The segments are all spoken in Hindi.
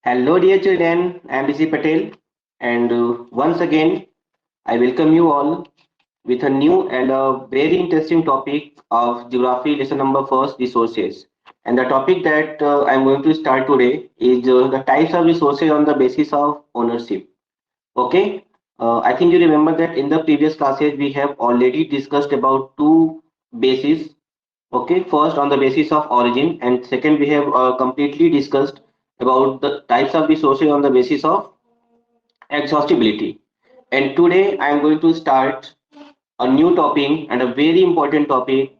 Hello, dear children. I am DC Patel, and once again, I welcome you all with a new and a very interesting topic of geography lesson number first resources. And the topic that I'm going to start today is the types of resources on the basis of ownership. Okay, I think you remember that in the previous classes we have already discussed about two bases. Okay, first on the basis of origin, and second we have completely discussed about the types of resources on the basis of exhaustibility. And today I am going to start a new topic and a very important topic,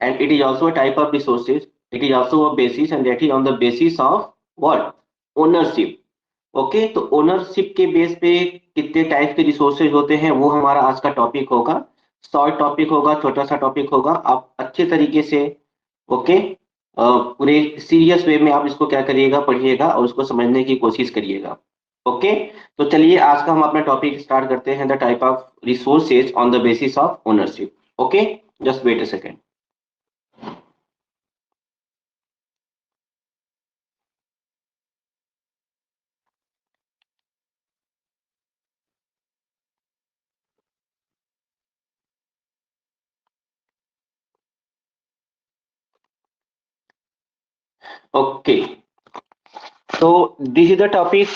and it is also a type of resources. It is also a basis, and that is on the basis of what? Ownership. Okay, तो ओनरशिप के बेस पे कितने टाइप के रिसोर्सेज होते हैं वो हमारा आज का टॉपिक होगा। शॉर्ट टॉपिक होगा, छोटा सा टॉपिक होगा। आप अच्छे तरीके से ओके पूरे सीरियस वे में आप इसको क्या करिएगा, पढ़िएगा और उसको समझने की कोशिश करिएगा। ओके, तो चलिए आज का हम अपना टॉपिक स्टार्ट करते हैं, the type of resources on the basis of ownership. Okay, just wait a second. Okay, तो दिस इज द टॉपिक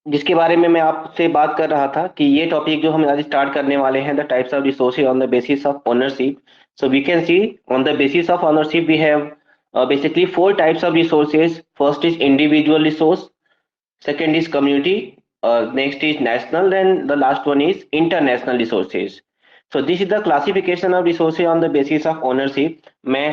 जिसके बारे में मैं आपसे बात कर रहा था कि ये टॉपिक जो हम आज स्टार्ट करने वाले हैं, the types of resources on the basis of ownership. So we can see on the basis of ownership we have basically four types of resources. First is individual resource, second is community, next is national, then the last one is international resources. So this is the classification of resources on the basis of ownership. मैं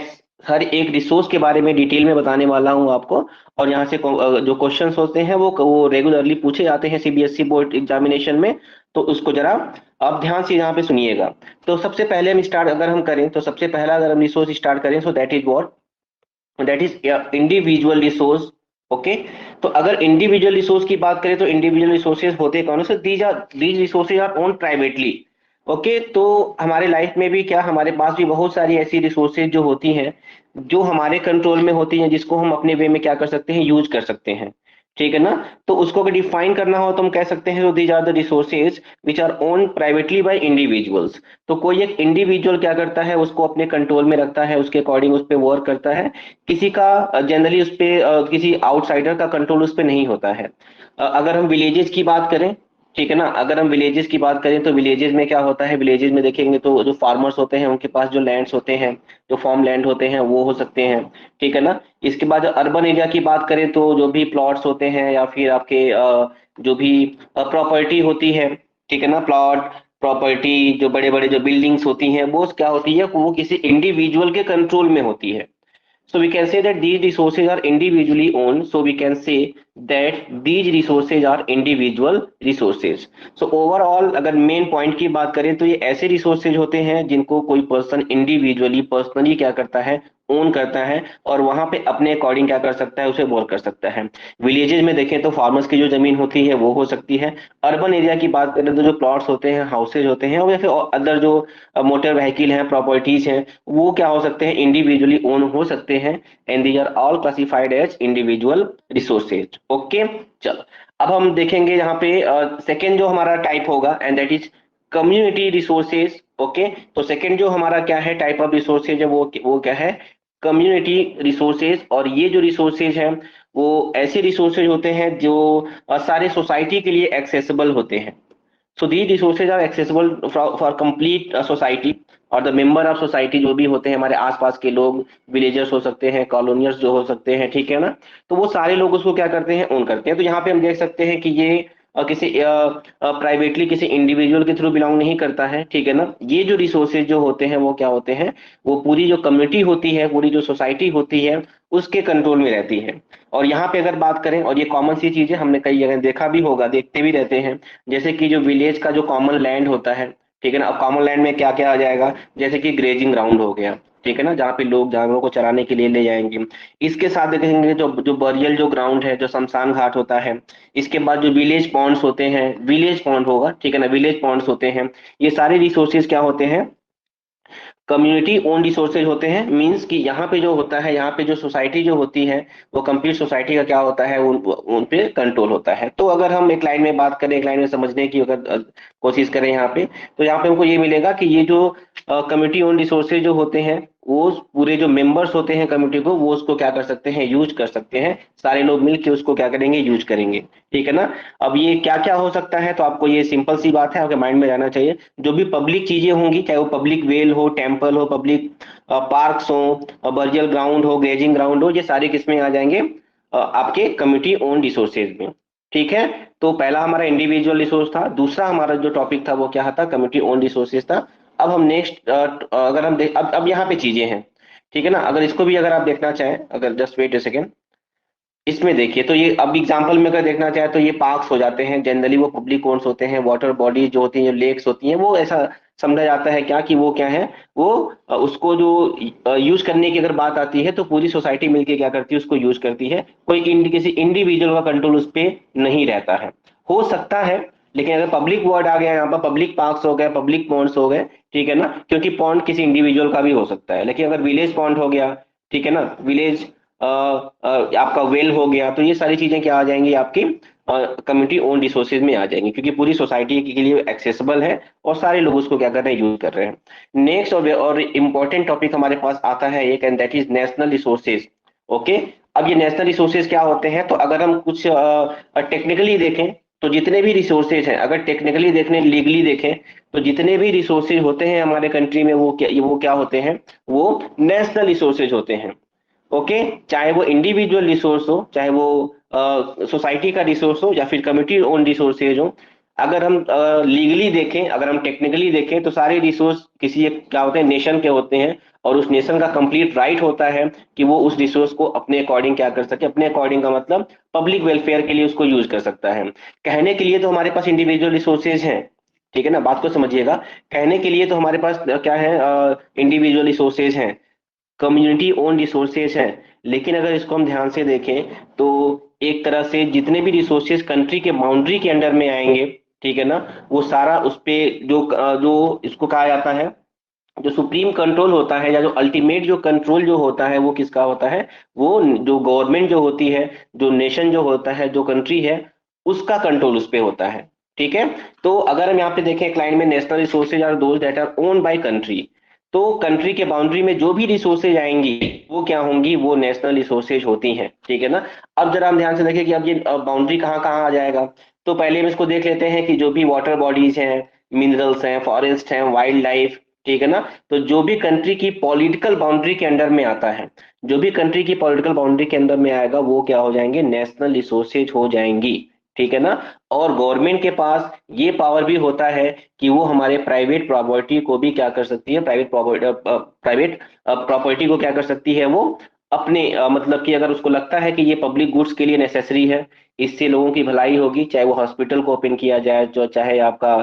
हर एक रिसोर्स के बारे में डिटेल में बताने वाला हूं आपको, और यहाँ से जो क्वेश्चंस होते हैं वो रेगुलरली पूछे जाते हैं सीबीएसई बोर्ड एग्जामिनेशन में, तो उसको जरा आप ध्यान से यहाँ पे सुनिएगा। तो सबसे पहले हम स्टार्ट अगर हम करें, तो सबसे पहला अगर हम रिसोर्स स्टार्ट करें, so that is what, that is individual resource. Okay, तो अगर इंडिविजुअल रिसोर्स की बात करें तो इंडिविजुअल रिसोर्सेज होते कौन से? These resources are own privately. Okay, तो हमारे लाइफ में भी क्या, हमारे पास भी बहुत सारी ऐसी रिसोर्सेज जो होती हैं, जो हमारे कंट्रोल में होती हैं, जिसको हम अपने वे में क्या कर सकते हैं, यूज कर सकते हैं। ठीक है ना? तो उसको अगर डिफाइन करना हो तो हम कह सकते हैं these are the resources which are own privately by individuals. तो कोई एक इंडिविजुअल क्या करता है, उसको अपने कंट्रोल में रखता है, उसके अकॉर्डिंग उस पर वर्क करता है। किसी का जनरली उस पर किसी आउटसाइडर का कंट्रोल उस पर नहीं होता है। अगर हम विलेजेस की बात करें, ठीक है ना, अगर हम विलेजेस की बात करें तो विलेजेस में क्या होता है, विलेजेस में देखेंगे तो जो फार्मर्स होते हैं उनके पास जो लैंड्स होते हैं, जो फार्म लैंड होते हैं वो हो सकते हैं। ठीक है ना? इसके बाद अर्बन एरिया की बात करें तो जो भी प्लॉट्स होते हैं या फिर आपके जो भी प्रॉपर्टी होती है, ठीक है ना, प्लॉट प्रॉपर्टी, जो बड़े बड़े जो बिल्डिंग्स होती हैं वो क्या होती है, वो किसी इंडिविजुअल के कंट्रोल में होती है। So we can say that these resources are individually owned. So we can say that these resources are individual resources. So overall अगर मेन पॉइंट की बात करें तो ये ऐसे रिसोर्सेज होते हैं जिनको कोई पर्सन इंडिविजुअली पर्सनली क्या करता है, ओन करता है, और वहां पे अपने अकॉर्डिंग क्या कर सकता है, उसे वर्क कर सकता है। विलेजेस में देखें तो फार्मर्स की जो जमीन होती है वो हो सकती है। अर्बन एरिया की बात करें तो जो प्लॉट्स होते हैं, हाउसेज होते हैं, और या फिर अदर जो मोटर व्हीकल हैं, प्रॉपर्टीज हैं, वो क्या हो सकते हैं, इंडिविजुअली ओन हो सकते हैं। And these are all classified as individual resources. Okay, चलो अब हम देखेंगे यहाँ पे सेकेंड जो हमारा टाइप होगा, and that is community resources. Okay, तो सेकेंड जो हमारा क्या है, टाइप ऑफ रिसोर्सेज है, वो क्या है, कम्युनिटी रिसोर्सेज। और ये जो रिसोर्सेज हैं वो ऐसे रिसोर्सेज होते हैं जो सारे सोसाइटी के लिए एक्सेसिबल होते हैं। So these resources are accessible for complete society, और द मेंबर ऑफ सोसाइटी जो भी होते हैं, हमारे आसपास के लोग, विलेजर्स हो सकते हैं, कॉलोनियर्स जो हो सकते हैं, ठीक है ना, तो वो सारे लोग उसको क्या करते हैं, ओन करते हैं। तो यहाँ पे हम देख सकते हैं कि ये किसी प्राइवेटली किसी इंडिविजुअल के थ्रू बिलोंग नहीं करता है। ठीक है ना? ये जो रिसोर्सेज जो होते हैं वो क्या होते हैं, वो पूरी जो कम्युनिटी होती है, पूरी जो सोसाइटी होती है, उसके कंट्रोल में रहती है। और यहाँ पे अगर बात करें, और ये कॉमन सी चीज है, हमने कई जगह देखा भी होगा, देखते भी रहते हैं, जैसे कि जो विलेज का जो कॉमन लैंड होता है, ठीक है ना, अब कॉमन लैंड में क्या क्या आ जाएगा, जैसे कि ग्रेजिंग ग्राउंड हो गया, ठीक है ना, जहाँ पे लोग जानवरों को चराने के लिए ले जाएंगे। इसके साथ देखेंगे जो जो बरियल जो ग्राउंड है, जो शमशान घाट होता है। इसके बाद जो विलेज पॉन्ड्स होते हैं, विलेज पॉन्ड होगा, ठीक है ना, विलेज पॉन्ड्स होते हैं। ये सारे रिसोर्सेज क्या होते हैं, कम्युनिटी ओन रिसोर्सेज होते हैं, मींस कि यहाँ पे जो होता है, यहाँ पे जो सोसाइटी जो होती है, वो कंप्लीट सोसाइटी का क्या होता है, उन पे कंट्रोल होता है। तो अगर हम एक लाइन में बात करें, एक लाइन में समझने की अगर कोशिश करें यहाँ पे, तो यहाँ पे हमको ये मिलेगा कि ये जो कम्युनिटी ओन रिसोर्सेज जो होते हैं, वो पूरे जो मेंबर्स होते हैं कम्युनिटी को, वो उसको क्या कर सकते हैं, यूज कर सकते हैं। सारे लोग मिलके उसको क्या करेंगे, यूज करेंगे। ठीक है ना। अब ये क्या क्या हो सकता है, तो आपको ये सिंपल सी बात है, आपके माइंड में रहना चाहिए। जो भी पब्लिक चीजें होंगी, चाहे वो पब्लिक वेल हो, टेम्पल हो, पब्लिक पार्क्स हो, बर्जियल ग्राउंड हो, ग्रेजिंग ग्राउंड हो, ये सारे किसमें आ जाएंगे, आपके कम्युनिटी ओन रिसोर्सेज में। ठीक है। तो पहला हमारा इंडिविजुअल रिसोर्स था, दूसरा हमारा जो टॉपिक था वो क्या था, कम्युनिटी ओन रिसोर्सेज था। अब हम नेक्स्ट अगर हम देख, अब यहाँ पे चीजें हैं। ठीक है ना। अगर इसको भी अगर आप देखना चाहें, अगर जस्ट वेट ए सेकेंड, इसमें देखिए, तो ये अब एग्जांपल में अगर देखना चाहे तो ये पार्क्स हो जाते हैं, जनरली वो पब्लिक ओन्स होते हैं। वाटर बॉडी जो होती हैं, जो लेक्स होती हैं, वो ऐसा समझा जाता है क्या कि वो क्या है, वो उसको जो यूज करने की अगर बात आती है तो पूरी सोसाइटी मिलके क्या करती है, उसको यूज करती है। कोई किसी इंडिविजुअल का कंट्रोल उस पर नहीं रहता है। हो सकता है, लेकिन अगर पब्लिक वर्ड आ गया यहाँ पर, पब्लिक पार्क्स हो गए, पब्लिक पॉन्ड्स हो गए, ठीक है ना, क्योंकि पॉन्ड किसी इंडिविजुअल का भी हो सकता है। लेकिन अगर विलेज पॉन्ड हो गया, ठीक है ना, विलेज आपका वेल हो गया, तो ये सारी चीजें क्या आ जाएंगी, आपकी कम्युनिटी ओन रिसोर्सेज में आ जाएंगी, क्योंकि पूरी सोसाइटी के लिए एक्सेसिबल है और सारे लोग उसको क्या कर रहे हैं, यूज कर रहे हैं। नेक्स्ट और इम्पोर्टेंट टॉपिक हमारे पास आता है एक, and that is national resources. Okay. अब ये नेशनल रिसोर्सेज क्या होते हैं, तो अगर हम कुछ टेक्निकली देखें, तो जितने भी रिसोर्सेज हैं, अगर टेक्निकली देखने, लीगली देखें, तो जितने भी रिसोर्सेज होते हैं हमारे कंट्री में, वो क्या होते हैं, वो नेशनल रिसोर्सेज होते हैं। ओके। चाहे वो इंडिविजुअल रिसोर्स हो, चाहे वो सोसाइटी का रिसोर्स हो, या फिर कम्युनिटी ओन रिसोर्सेज हो। अगर हम लीगली देखें, अगर हम टेक्निकली देखें, तो सारे रिसोर्स किसी एक क्या होते हैं, नेशन के होते हैं। और उस नेशन का कंप्लीट राइट होता है कि वो उस रिसोर्स को अपने अकॉर्डिंग क्या कर सके, अपने अकॉर्डिंग का मतलब पब्लिक वेलफेयर के लिए उसको यूज कर सकता है। कहने के लिए तो हमारे पास इंडिविजुअल रिसोर्सेज हैं, ठीक है ना, बात को समझिएगा। कहने के लिए तो हमारे पास क्या है, इंडिविजुअल रिसोर्सेज हैं, कम्युनिटी ओन रिसोर्सेज हैं। लेकिन अगर इसको हम ध्यान से देखें, तो एक तरह से जितने भी रिसोर्सेज कंट्री के बाउंड्री के अंडर में आएंगे, ठीक है ना, वो सारा उस पे जो इसको कहा जाता है, जो सुप्रीम कंट्रोल होता है, या जो अल्टीमेट जो कंट्रोल जो होता है, वो किसका होता है, वो जो गवर्नमेंट जो होती है, जो नेशन जो होता है, जो कंट्री है, उसका कंट्रोल उस पे होता है। ठीक है। तो अगर हम यहाँ पे देखें, क्लाइंट में national resources are those that are own by country, तो कंट्री के बाउंड्री में जो भी रिसोर्सेज आएंगी, वो क्या होंगी, वो नेशनल रिसोर्सेज होती हैं। ठीक है ना। अब जरा हम ध्यान से देखें कि अब ये बाउंड्री कहाँ कहाँ आ जाएगा। तो पहले हम इसको देख लेते हैं कि जो भी वाटर बॉडीज हैं, मिनरल्स हैं, फॉरेस्ट हैं, वाइल्ड लाइफ, ठीक है ना। तो जो भी कंट्री की पॉलिटिकल बाउंड्री के अंडर में आता है, जो भी कंट्री की पॉलिटिकल बाउंड्री के अंदर में आएगा, वो क्या हो जाएंगे, नेशनल रिसोर्सेज हो जाएंगी। ठीक है ना। और गवर्नमेंट के पास ये पावर भी होता है कि वो हमारे प्राइवेट प्रॉपर्टी को भी क्या कर सकती है, प्राइवेट प्रॉपर्टी को क्या कर सकती है, वो अपने मतलब कि अगर उसको लगता है कि ये पब्लिक गुड्स के लिए नेसेसरी है, इससे लोगों की भलाई होगी, चाहे वो हॉस्पिटल को ओपन किया जाए, जो चाहे आपका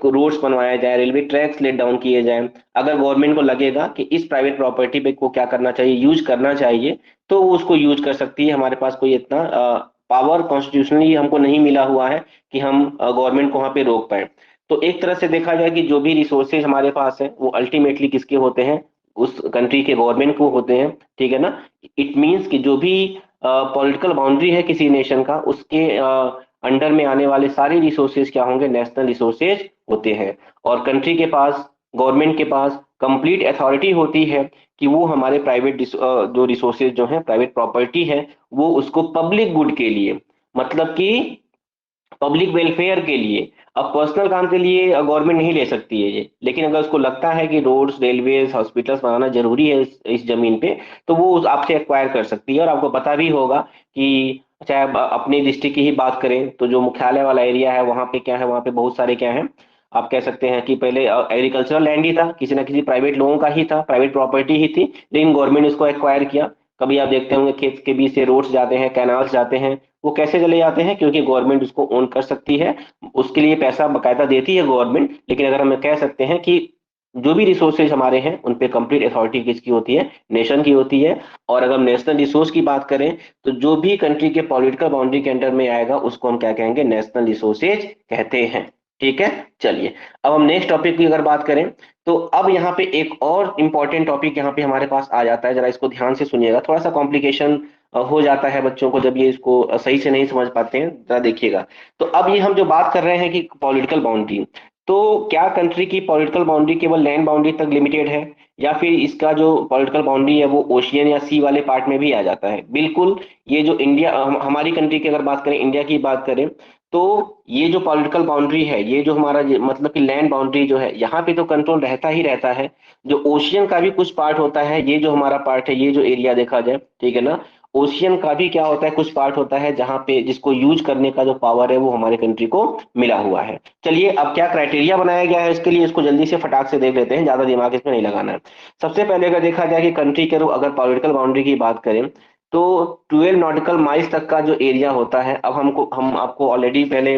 रोड्स बनवाया जाए, रेलवे ट्रैक्स लेट डाउन किए जाए, अगर गवर्नमेंट को लगेगा कि इस प्राइवेट प्रॉपर्टी पे को क्या करना चाहिए, यूज करना चाहिए, तो वो उसको यूज कर सकती है। हमारे पास कोई इतना पावर कॉन्स्टिट्यूशनली हमको नहीं मिला हुआ है कि हम गवर्नमेंट को वहां पे रोक पाए। तो एक तरह से देखा जाए कि जो भी रिसोर्सेज हमारे पास है, वो अल्टीमेटली किसके होते हैं, उस कंट्री के गवर्नमेंट को होते हैं। ठीक है ना। इट मीन्स कि जो भी पॉलिटिकल बाउंड्री है किसी नेशन का, उसके अंडर में आने वाले सारे रिसोर्सेज क्या होंगे, नेशनल रिसोर्सेज होते हैं। और कंट्री के पास, गवर्नमेंट के पास कंप्लीट अथॉरिटी होती है कि वो हमारे प्राइवेट जो रिसोर्सेज जो है, प्राइवेट प्रॉपर्टी है, वो उसको पब्लिक गुड के लिए, मतलब कि पब्लिक वेलफेयर के लिए, अब पर्सनल काम के लिए गवर्नमेंट नहीं ले सकती है ये, लेकिन अगर उसको लगता है कि रोड्स, रेलवेज, हॉस्पिटल्स बनाना जरूरी है इस जमीन पे, तो वो आपसे एक्वायर कर सकती है। और आपको पता भी होगा कि चाहे आप अपने डिस्ट्रिक्ट की ही बात करें, तो जो मुख्यालय वाला एरिया है, वहां पे क्या है, वहां पे बहुत सारे क्या है, आप कह सकते हैं कि पहले एग्रीकल्चरल लैंड ही था, किसी ना किसी प्राइवेट लोगों का ही था, प्राइवेट प्रॉपर्टी ही थी, लेकिन गवर्नमेंट उसको एक्वायर किया। कभी आप देखते होंगे खेत के बीच से रोड्स जाते हैं, कैनाल्स जाते हैं, वो कैसे चले जाते हैं, क्योंकि गवर्नमेंट उसको ओन कर सकती है, उसके लिए पैसा बकायदा देती है गवर्नमेंट। लेकिन अगर हम कह सकते हैं कि जो भी रिसोर्सेज हमारे हैं, उन पे कंप्लीट अथॉरिटी किसकी होती है, नेशन की होती है। और अगर हम नेशनल रिसोर्स की बात करें, तो जो भी कंट्री के पॉलिटिकल बाउंड्री के अंडर में आएगा, उसको हम क्या कहेंगे, नेशनल रिसोर्सेज कहते हैं। ठीक है। चलिए, अब हम नेक्स्ट टॉपिक की अगर बात करें, तो अब यहाँ पे एक और इम्पोर्टेंट टॉपिक यहाँ पे हमारे पास आ जाता है, जरा इसको ध्यान से सुनिएगा, थोड़ा सा कॉम्प्लिकेशन हो जाता है बच्चों को जब ये इसको सही से नहीं समझ पाते हैं, जरा देखिएगा। तो अब ये हम जो बात कर रहे हैं कि पॉलिटिकल बाउंड्री, तो क्या कंट्री की पॉलिटिकल बाउंड्री केवल लैंड बाउंड्री तक लिमिटेड है, या फिर इसका जो पॉलिटिकल बाउंड्री है वो ओशियन या सी वाले पार्ट में भी आ जाता है? बिल्कुल। ये जो इंडिया, हमारी कंट्री की अगर बात करें, इंडिया की बात करें, तो ये जो पॉलिटिकल बाउंड्री है, ये जो हमारा मतलब कि लैंड बाउंड्री जो है, यहाँ पे तो कंट्रोल रहता ही रहता है। जो ओशियन का भी कुछ पार्ट होता है, ये जो हमारा पार्ट है, ये जो एरिया देखा जाए, ठीक है ना, ओशियन का भी क्या होता है, कुछ पार्ट होता है जहाँ पे जिसको यूज करने का जो पावर है वो हमारे कंट्री को मिला हुआ है। चलिए, अब क्या क्राइटेरिया बनाया गया है इसके लिए, इसको जल्दी से फटाक से देख लेते हैं, ज्यादा दिमाग इसमें नहीं लगाना है। सबसे पहले अगर देखा जाए कि कंट्री के अगर पॉलिटिकल बाउंड्री की बात करें, तो 12 नॉटिकल माइल्स तक का जो एरिया होता है, अब हम आपको ऑलरेडी पहले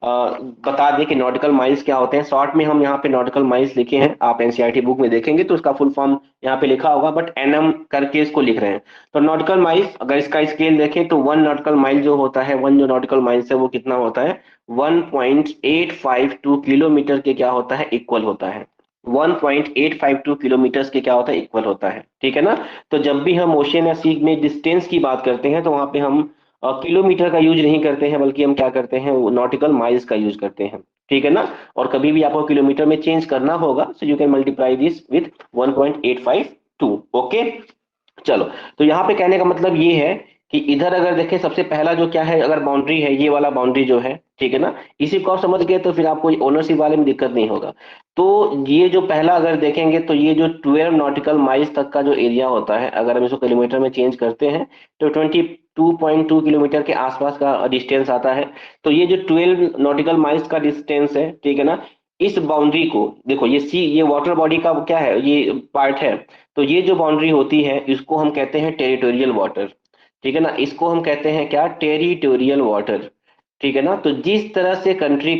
बता दें कि नॉटिकल माइल्स क्या होते हैं। शॉर्ट में हम यहाँ पे नॉटिकल माइल्स लिखे हैं, आप एनसीईआरटी बुक में देखेंगे तो उसका फुल फॉर्म यहाँ पे लिखा होगा, बट एनएम करके इसको लिख रहे हैं। तो नॉटिकल माइल्स, अगर इसका स्केल देखें तो 1 नॉटिकल माइल जो होता है, 1 जो नॉटिकल माइल्स है वो कितना होता है, 1.852 किलोमीटर के क्या होता है, इक्वल होता है। 1.852 किलोमीटर के क्या होता है, इक्वल होता है, ठीक है ना। तो जब भी हम ओशियन या सी में डिस्टेंस की बात करते हैं, तो वहां पे हम किलोमीटर का यूज नहीं करते हैं, बल्कि हम क्या करते हैं, नॉटिकल माइल्स का यूज करते हैं, ठीक है ना। और कभी भी आपको किलोमीटर में चेंज करना होगा, सो you can multiply this with 1.852। Okay. चलो, तो यहाँ पे कहने का मतलब ये है कि इधर अगर देखें, सबसे पहला जो क्या है, अगर बाउंड्री है, ये वाला बाउंड्री जो है, ठीक है ना, इसी को आप समझ गए तो फिर आपको ओनरशिप वाले में दिक्कत नहीं होगा। तो ये जो पहला अगर देखेंगे, तो ये जो 12 नॉटिकल माइल्स तक का जो एरिया होता है, अगर हम इसको किलोमीटर में चेंज करते हैं, तो 22.2 किलोमीटर के आसपास का डिस्टेंस आता है। तो ये जो 12 नॉटिकल माइल्स का डिस्टेंस है, ठीक है ना, इस बाउंड्री को देखो, ये सी, ये वाटर बॉडी का क्या है, ये पार्ट है। तो ये जो बाउंड्री होती है, इसको हम कहते हैं टेरिटोरियल वाटर, ठीक है ना, इसको हम कहते हैं क्या, टेरिटोरियल वाटर, ठीक है ना। तो जिस तरह से कंट्री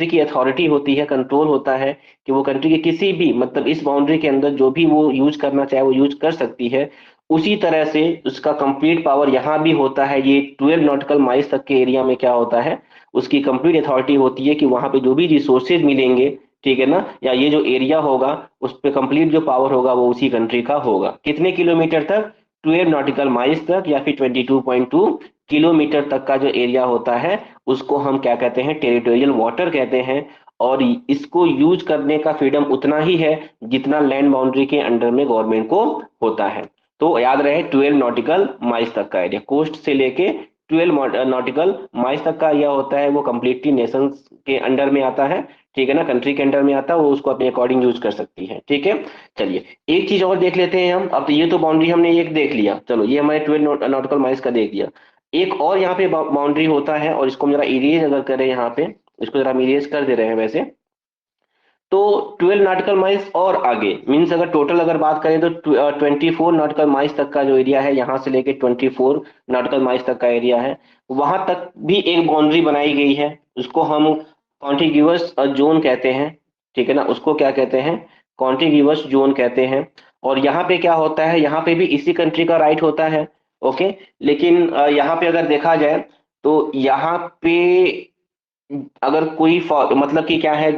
की अथॉरिटी होती है, कंट्रोल होता है कि वो कंट्री के किसी भी मतलब इस बाउंड्री के अंदर जो भी वो यूज करना चाहे वो यूज कर सकती है, उसी तरह से उसका कंप्लीट पावर यहाँ भी होता है। ये 12 नॉटिकल माइल्स तक के एरिया में क्या होता है, उसकी कंप्लीट अथॉरिटी होती है कि वहां पे जो भी रिसोर्सेज मिलेंगे, ठीक है ना, या ये जो एरिया होगा, उस पे कंप्लीट जो पावर होगा वो उसी कंट्री का होगा। कितने किलोमीटर तक, 12 नॉटिकल माइल्स तक, या फिर 22.2 किलोमीटर तक का जो एरिया होता है, उसको हम क्या कहते हैं, टेरिटोरियल वाटर कहते हैं। और इसको यूज करने का फ्रीडम उतना ही है जितना लैंड बाउंड्री के अंडर में गवर्नमेंट को होता है। तो याद रहे, 12 नॉटिकल माइल्स तक का एरिया, कोस्ट से लेके 12 नॉटिकल माइल्स तक का एरिया होता है, वो कंप्लीटली नेशन के अंडर में आता है, ठीक है ना, कंट्री के अंडर में आता है, वो उसको अपने अकॉर्डिंग यूज कर सकती है, ठीक है। चलिए, एक चीज और देख लेते हैं हम। अब तो ये तो बाउंड्री हमने एक देख लिया, चलो ये हमारे 12 नॉटिकल माइल्स का देख लिया। एक और यहाँ पे बाउंड्री होता है, और इसको हम जरा इरेज अगर करें यहाँ पे, इसको जरा हम इरेज कर दे रहे हैं वैसे, तो 12 नॉटिकल माइल्स और आगे मीन्स अगर टोटल अगर बात करें तो 24 नॉटिकल माइल्स तक का जो एरिया है, यहाँ से लेके 24 नॉटिकल माइल्स तक का एरिया है, वहां तक भी एक बाउंड्री बनाई गई है। उसको हम कॉन्टिग्यूअस जोन कहते हैं, ठीक है ना, उसको क्या कहते हैं, कॉन्टिग्यूअस जोन कहते हैं। और यहाँ पे क्या होता है, यहाँ पे भी इसी कंट्री का राइट होता है, ओके। लेकिन यहाँ पे अगर देखा जाए, तो यहाँ पे अगर कोई मतलब कि क्या है,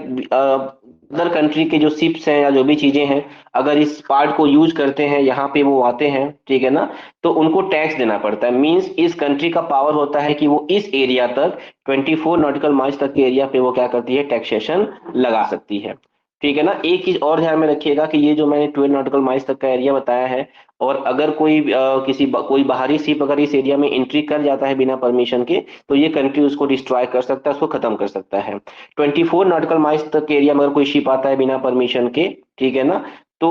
अदर कंट्री के जो शिप्स हैं या जो भी चीजें हैं, अगर इस पार्ट को यूज करते हैं, यहाँ पे वो आते हैं, ठीक है ना, तो उनको टैक्स देना पड़ता है। मींस इस कंट्री का पावर होता है कि वो इस एरिया तक, 24 नॉटिकल माइल्स तक के एरिया पे वो क्या करती है, टैक्सेशन लगा सकती है, ठीक है ना। एक चीज और ध्यान में रखिएगा कि ये जो मैंने 12 नॉटिकल माइल्स तक का एरिया बताया है, और अगर कोई बाहरी शिप अगर इस एरिया में एंट्री कर जाता है बिना परमिशन के, तो ये कंट्री उसको डिस्ट्रॉय कर सकता है, उसको खत्म कर सकता है। 24 नॉटिकल माइल्स तक के एरिया में अगर कोई शिप आता है बिना परमिशन के, ठीक है ना, तो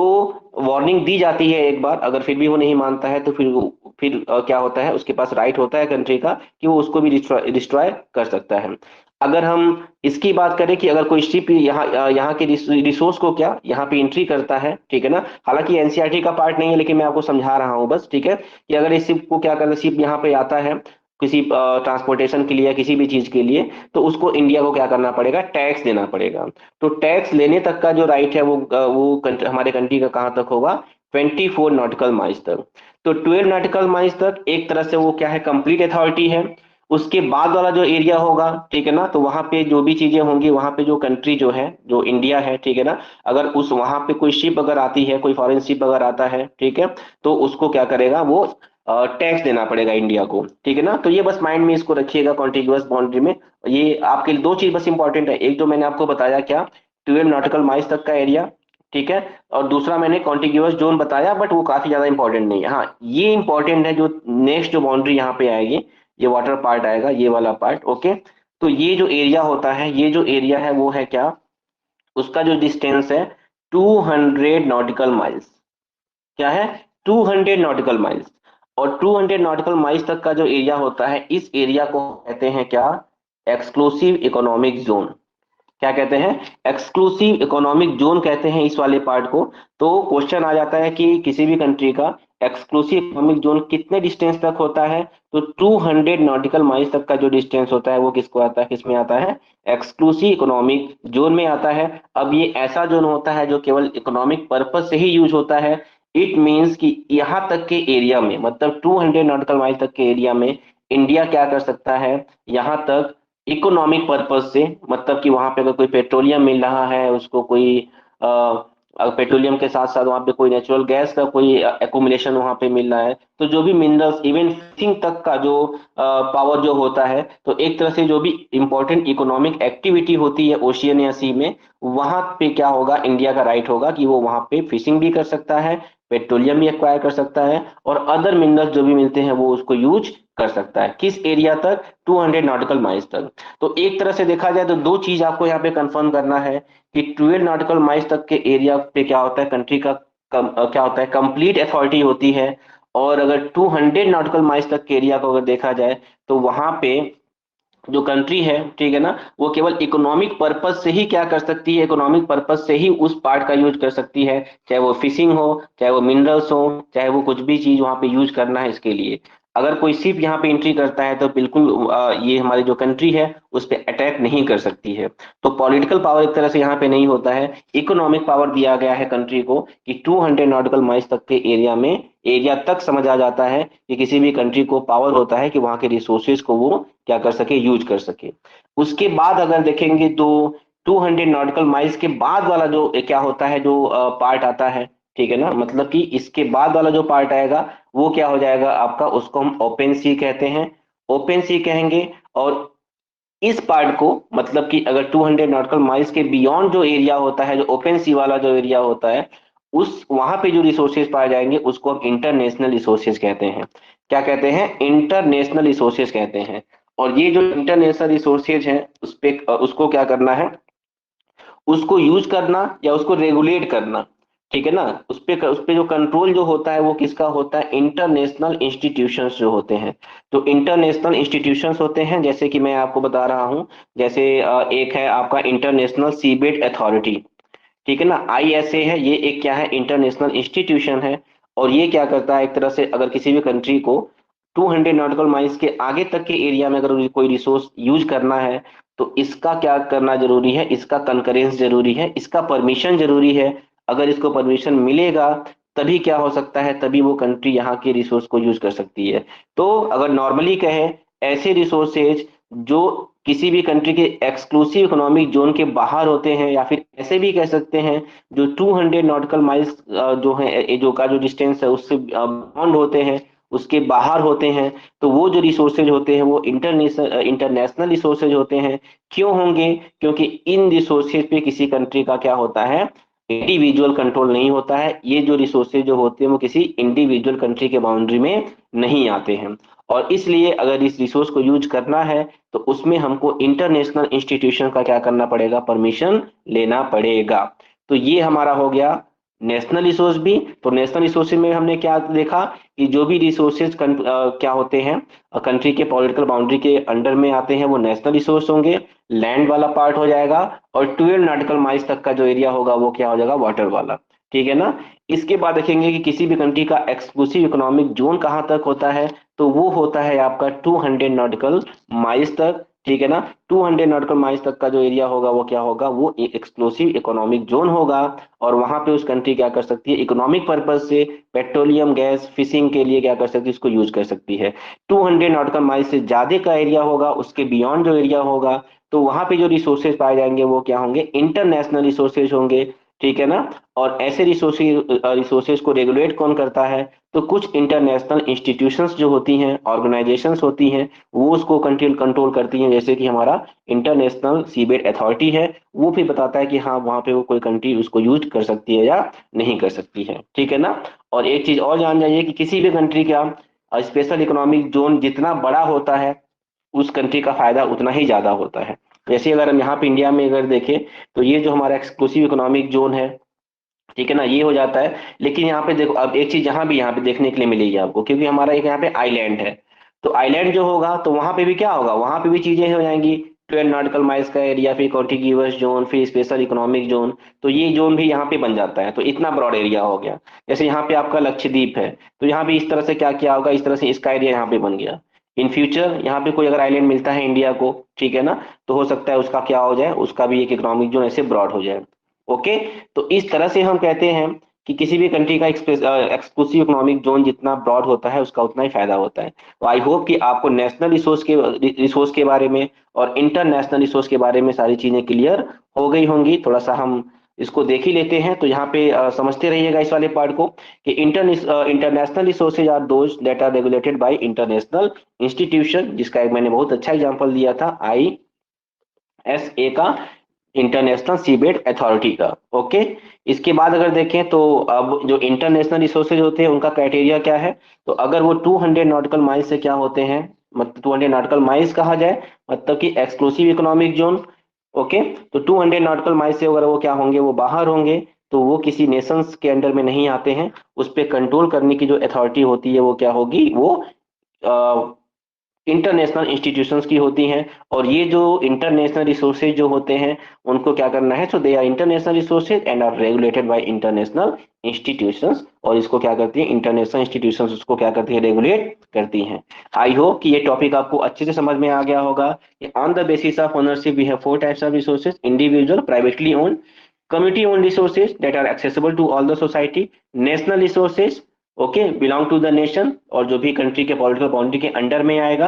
वार्निंग दी जाती है एक बार, अगर फिर भी वो नहीं मानता है, तो फिर क्या होता है, उसके पास राइट होता है कंट्री का कि वो उसको भी डिस्ट्रॉय कर सकता है। अगर हम इसकी बात करें कि अगर कोई शिप यहाँ के रिसोर्स को क्या यहाँ पे एंट्री करता है, ठीक है ना, हालांकि एनसीईआरटी का पार्ट नहीं है, लेकिन मैं आपको समझा रहा हूँ बस, ठीक है, कि अगर इस शिप को क्या करता है, शिप यहाँ पे आता है किसी ट्रांसपोर्टेशन के लिए या किसी भी चीज के लिए, तो उसको इंडिया को क्या करना पड़ेगा, टैक्स देना पड़ेगा। तो टैक्स लेने तक का जो राइट है वो हमारे कंट्री का कहाँ तक होगा, 24 नॉटिकल माइल्स तक। तो 12 नॉटिकल माइल्स तक एक तरह से वो क्या है, कंप्लीट अथॉरिटी है। उसके बाद वाला जो एरिया होगा, ठीक है ना, तो वहां पे जो भी चीजें होंगी, वहां पे जो कंट्री जो है, जो इंडिया है, ठीक है ना, अगर उस वहां पे कोई शिप अगर आती है, कोई फॉरेन शिप अगर आता है, ठीक है, तो उसको क्या करेगा, वो टैक्स देना पड़ेगा इंडिया को, ठीक है ना। तो ये बस माइंड में इसको रखिएगा कॉन्टिग्यूअस बाउंड्री में। ये आपके लिए दो चीज बस इंपॉर्टेंट है, एक जो मैंने आपको बताया क्या, 12 नॉटिकल माइल्स तक का एरिया, ठीक है, और दूसरा मैंने कॉन्टिग्यूअस जोन बताया, बट वो काफी ज्यादा इंपॉर्टेंट नहीं है। हाँ, ये इंपॉर्टेंट है, जो नेक्स्ट जो बाउंड्री यहाँ पे आएगी, ये वाटर पार्ट आएगा, ये वाला पार्ट, ओके। तो ये जो एरिया होता है, ये जो एरिया है वो है क्या, उसका जो डिस्टेंस है 200 नॉटिकल माइल्स। क्या है, 200 नॉटिकल माइल्स। और 200 नॉटिकल माइल्स तक का जो एरिया होता है, इस एरिया को कहते हैं क्या, एक्सक्लूसिव इकोनॉमिक जोन। क्या कहते हैं, एक्सक्लूसिव इकोनॉमिक जोन कहते हैं इस वाले पार्ट को। तो क्वेश्चन आ जाता है कि किसी भी कंट्री का एक्सक्लूसिव इकोनॉमिक जोन कितने डिस्टेंस तक होता है, तो 200 नॉटिकल माइल्स तक का जो डिस्टेंस होता है वो किसको आता है, किसमें आता है, एक्सक्लूसिव इकोनॉमिक जोन में आता है। अब ये ऐसा जोन होता है जो केवल इकोनॉमिक पर्पज से ही यूज होता है। इट मीन्स कि यहाँ तक के एरिया में, मतलब 200 नॉटिकल माइल तक के एरिया में इंडिया क्या कर सकता है, यहाँ तक इकोनॉमिक पर्पज से, मतलब कि वहां पे अगर कोई पेट्रोलियम मिल रहा है उसको, कोई पेट्रोलियम के साथ साथ वहां पे कोई नेचुरल गैस का कोई एकोमोडेशन वहां पे मिल रहा है, तो जो भी मिनरल्स, इवन फिशिंग तक का जो पावर जो होता है, तो एक तरह से जो भी इंपॉर्टेंट इकोनॉमिक एक्टिविटी होती है ओशियन या सी में, वहां पे क्या होगा, इंडिया का राइट होगा कि वो वहां पे फिशिंग भी कर सकता है, पेट्रोलियम भी एक्वायर कर सकता है, और अदर मिनरल्स जो भी मिलते हैं वो उसको यूज कर सकता है। किस एरिया तक, 200 नॉटिकल माइल्स तक। तो एक तरह से देखा जाए तो दो चीज आपको यहाँ पे कंफर्म करना है कि 12 नॉटिकल माइल्स तक के एरिया पे क्या होता है, कंट्री का क्या होता है, कंप्लीट अथॉरिटी होती है। और अगर 200 नॉटिकल माइल्स तक के एरिया को अगर देखा जाए, तो वहां पे जो कंट्री है, ठीक है ना, वो केवल इकोनॉमिक पर्पज से ही क्या कर सकती है, इकोनॉमिक पर्पज से ही उस पार्ट का यूज कर सकती है, चाहे वो फिशिंग हो, चाहे वो मिनरल्स हो, चाहे वो कुछ भी चीज वहां पे यूज करना है इसके लिए। अगर कोई शिप यहाँ पे एंट्री करता है तो बिल्कुल ये हमारी जो कंट्री है उस पर अटैक नहीं कर सकती है। तो पॉलिटिकल पावर एक तरह से यहाँ पे नहीं होता है, इकोनॉमिक पावर दिया गया है कंट्री को कि 200 नॉटिकल माइल्स तक के एरिया में, एरिया तक समझ आ जाता है कि किसी भी कंट्री को पावर होता है कि वहां के रिसोर्सेज को वो क्या कर सके, यूज कर सके। उसके बाद अगर देखेंगे तो 200 नॉटिकल माइल्स के बाद वाला जो क्या होता है, जो पार्ट आता है, ठीक है ना, मतलब कि इसके बाद वाला जो पार्ट आएगा वो क्या हो जाएगा आपका, उसको हम ओपन सी कहते हैं, ओपन सी कहेंगे। और इस पार्ट को, मतलब कि अगर 200 नॉटिकल माइल्स के बियॉन्ड जो एरिया होता है, जो ओपन सी वाला जो एरिया होता है, उस वहां पे जो रिसोर्सेज पाए जाएंगे उसको हम इंटरनेशनल रिसोर्सेज कहते हैं। क्या कहते हैं, इंटरनेशनल रिसोर्सेज कहते हैं। और ये जो इंटरनेशनल रिसोर्सेज हैं उस पे उसको क्या करना है, उसको यूज करना या उसको रेगुलेट करना, ठीक है ना, उस पे जो कंट्रोल जो होता है वो किसका होता है, इंटरनेशनल इंस्टीट्यूशंस जो होते हैं। तो इंटरनेशनल इंस्टीट्यूशंस होते हैं, जैसे कि मैं आपको बता रहा हूं, जैसे एक है आपका इंटरनेशनल सीबेड अथॉरिटी, ठीक है ना, आईएसए है, ये एक क्या है, इंटरनेशनल इंस्टीट्यूशन है। और ये क्या करता है, एक तरह से अगर किसी भी कंट्री को 200 नॉटिकल माइल्स के आगे तक के एरिया में अगर कोई रिसोर्स यूज करना है, तो इसका क्या करना जरूरी है, इसका कंकरेंस जरूरी है, इसका परमिशन जरूरी है। अगर इसको परमिशन मिलेगा तभी क्या हो सकता है, तभी वो कंट्री यहाँ के रिसोर्स को यूज कर सकती है। तो अगर नॉर्मली कहे, ऐसे रिसोर्सेज जो किसी भी कंट्री के एक्सक्लूसिव इकोनॉमिक जोन के बाहर होते हैं, या फिर ऐसे भी कह सकते हैं जो 200 नॉटिकल माइल्स जो है, जो का जो डिस्टेंस है उससे बाउंड होते हैं, उसके बाहर होते हैं, तो वो जो रिसोर्सेज होते हैं वो इंटरनेशनल इंटरनेशनल रिसोर्सेज होते हैं। क्यों होंगे, क्योंकि इन रिसोर्सेज पे किसी कंट्री का क्या होता है, इंडिविजुअल कंट्रोल नहीं होता है। ये जो रिसोर्सेज जो होते हैं वो किसी इंडिविजुअल कंट्री के बाउंड्री में नहीं आते हैं। और इसलिए अगर इस रिसोर्स को यूज करना है तो उसमें हमको इंटरनेशनल इंस्टीट्यूशन का क्या करना पड़ेगा, परमिशन लेना पड़ेगा। तो ये हमारा हो गया नेशनल रिसोर्स भी। तो नेशनल रिसोर्सेज में हमने क्या देखा कि जो भी रिसोर्सेज क्या होते हैं, कंट्री के पॉलिटिकल बाउंड्री के अंडर में आते हैं वो नेशनल रिसोर्स होंगे, लैंड वाला पार्ट हो जाएगा। और 12 नॉटिकल माइल्स तक का जो एरिया होगा वो क्या हो जाएगा, वाटर वाला, ठीक है ना। इसके बाद देखेंगे कि किसी भी कंट्री का एक्सक्लूसिव इकोनॉमिक जोन कहाँ तक होता है, तो वो होता है आपका 200 नॉटिकल माइल्स तक, ठीक है ना। 200 नॉटिकल माइल्स तक का जो एरिया होगा वो क्या होगा, वो एक्सक्लूसिव इकोनॉमिक जोन होगा। और वहां पे उस कंट्री क्या कर सकती है, इकोनॉमिक पर्पज से पेट्रोलियम गैस फिशिंग के लिए क्या कर सकती है, इसको यूज कर सकती है। 200 नॉटिकल माइल्स से ज्यादा का एरिया होगा, उसके बियॉन्ड जो एरिया होगा, तो वहां पे जो रिसोर्सेज पाए जाएंगे वो क्या होंगे, इंटरनेशनल रिसोर्सेज होंगे। ठीक है ना। और ऐसे रिसोर्सेज को रेगुलेट कौन करता है, तो कुछ इंटरनेशनल इंस्टीट्यूशंस जो होती हैं, ऑर्गेनाइजेशंस होती हैं, वो उसको कंट्रोल कंट्रोल करती हैं। जैसे कि हमारा इंटरनेशनल सीबेट अथॉरिटी है, वो भी बताता है कि हाँ वहाँ पे वो कोई कंट्री उसको यूज कर सकती है या नहीं कर सकती है। ठीक है ना। और एक चीज और जान जाइए कि किसी भी कंट्री का स्पेशल इकोनॉमिक जोन जितना बड़ा होता है, उस कंट्री का फायदा उतना ही ज्यादा होता है। जैसे अगर हम यहाँ पे इंडिया में अगर देखें, तो ये जो हमारा एक्सक्लूसिव इकोनॉमिक जोन है, ठीक है ना, ये हो जाता है। लेकिन यहाँ पे देखो, अब एक चीज यहाँ पे देखने के लिए मिलेगी आपको, क्योंकि हमारा एक यहाँ पे आइलैंड है। तो आइलैंड जो होगा, तो वहां पे भी क्या होगा, वहां पे भी चीजें हो जाएंगी। 12 नॉटिकल माइल्स का एरिया, फिर कॉन्टिग्यूअस जोन, फिर स्पेशल इकोनॉमिक जोन। तो ये जोन भी यहाँ पे बन जाता है, तो इतना ब्रॉड एरिया हो गया। जैसे यहाँ पे आपका लक्षद्वीप है, तो यहाँ भी इस तरह से क्या किया होगा, इस तरह से इसका एरिया यहाँ पे बन गया। इन फ्यूचर यहाँ पे कोई अगर आइलैंड मिलता है इंडिया को, ठीक है ना, तो हो सकता है उसका क्या हो जाए, उसका भी एक इकोनॉमिक जोन ऐसे ब्रॉड हो जाए। ओके। तो इस तरह से हम कहते हैं कि किसी भी कंट्री का एक्सक्लूसिव इकोनॉमिक जोन जितना ब्रॉड होता है, उसका उतना ही फायदा होता है। तो आई होप कि आपको नेशनल रिसोर्स के बारे में और इंटरनेशनल रिसोर्स के बारे में सारी चीजें क्लियर हो गई होंगी। थोड़ा सा हम इसको देख ही लेते हैं। तो यहाँ पे समझते रहिएगा इस वाले पार्ट को, कि international resources are those that are regulated by international institution, जिसका एक मैंने बहुत अच्छा एग्जांपल दिया था, ISA का, इंटरनेशनल सीबेट अथॉरिटी का। ओके। इसके बाद अगर देखें, तो अब जो इंटरनेशनल रिसोर्सेज होते हैं उनका क्राइटेरिया क्या है, तो अगर वो 200 नॉटिकल माइल्स से क्या होते हैं, मतलब 200 नॉटिकल माइल्स कहा जाए, मतलब कि एक्सक्लूसिव इकोनॉमिक जोन। ओके। तो 200 नॉटिकल माइल्स से अगर वो क्या होंगे, वो बाहर होंगे, तो वो किसी नेशंस के अंडर में नहीं आते हैं। उस पर कंट्रोल करने की जो अथॉरिटी होती है वो क्या होगी, वो इंटरनेशनल इंस्टीट्यूशंस की होती हैं। और ये जो इंटरनेशनल रिसोर्सेज जो होते हैं, उनको क्या करना है, so they are international resources and are regulated by international institutions. और इसको क्या करती है, इंटरनेशनल इंस्टीट्यूशंस उसको क्या करती है, रेगुलेट करती हैं। आई होप कि ये टॉपिक आपको अच्छे से समझ में आ गया होगा। On the basis of ownership we have 4 types of resources: individual, privately owned, community owned resources that are accessible to all the society, national resources, okay, belong to the nation, और जो भी कंट्री के पॉलिटिकल बाउंड्री के अंडर में आएगा,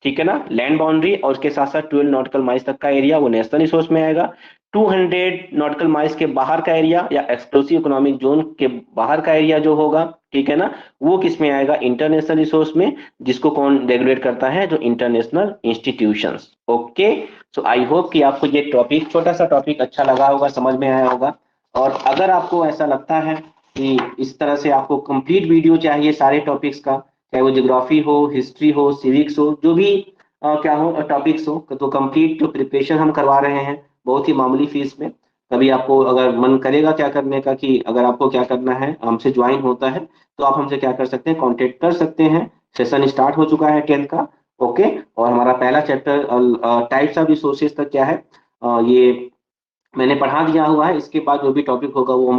ठीक है ना, लैंड बाउंड्री, और उसके साथ साथ 12 नॉटिकल माइल्स तक का एरिया वो नेशनल रिसोर्स में आएगा। 200 नॉटिकल माइल्स के बाहर का एरिया या एक्सक्लूसिव इकोनॉमिक जोन के बाहर का एरिया जो होगा, ठीक है ना, वो किस में आएगा, इंटरनेशनल रिसोर्स में, जिसको कौन रेगुलेट करता है, जो international institutions. Okay. So I hope कि आपको ये टॉपिक, छोटा सा टॉपिक, अच्छा लगा होगा, समझ में आया होगा। और अगर आपको ऐसा लगता है कि इस तरह से आपको कंप्लीट वीडियो चाहिए सारे टॉपिक्स का, चाहे वो ज्योग्राफी हो, हिस्ट्री हो, सिविक्स हो, जो भी क्या हो टॉपिक्स हो, तो कंप्लीट जो प्रिपरेशन हम करवा रहे हैं बहुत ही मामूली फीस में। कभी आपको अगर मन करेगा क्या करने का, कि अगर आपको क्या करना है, हमसे ज्वाइन होता है, तो आप हमसे क्या कर सकते हैं, कांटेक्ट कर सकते हैं। सेशन स्टार्ट हो चुका है 10th का। ओके। और हमारा पहला चैप्टर टाइप्स ऑफ रिसोर्सेज तक क्या है, ये मैंने पढ़ा दिया हुआ है। इसके बाद जो भी टॉपिक होगा वो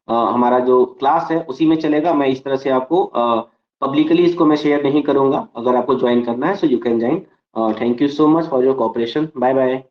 हमारा जो क्लास है उसी में चलेगा। मैं इस तरह से आपको पब्लिकली इसको मैं शेयर नहीं करूंगा। अगर आपको ज्वाइन करना है, so you can join. Thank you so much for your cooperation. Bye bye.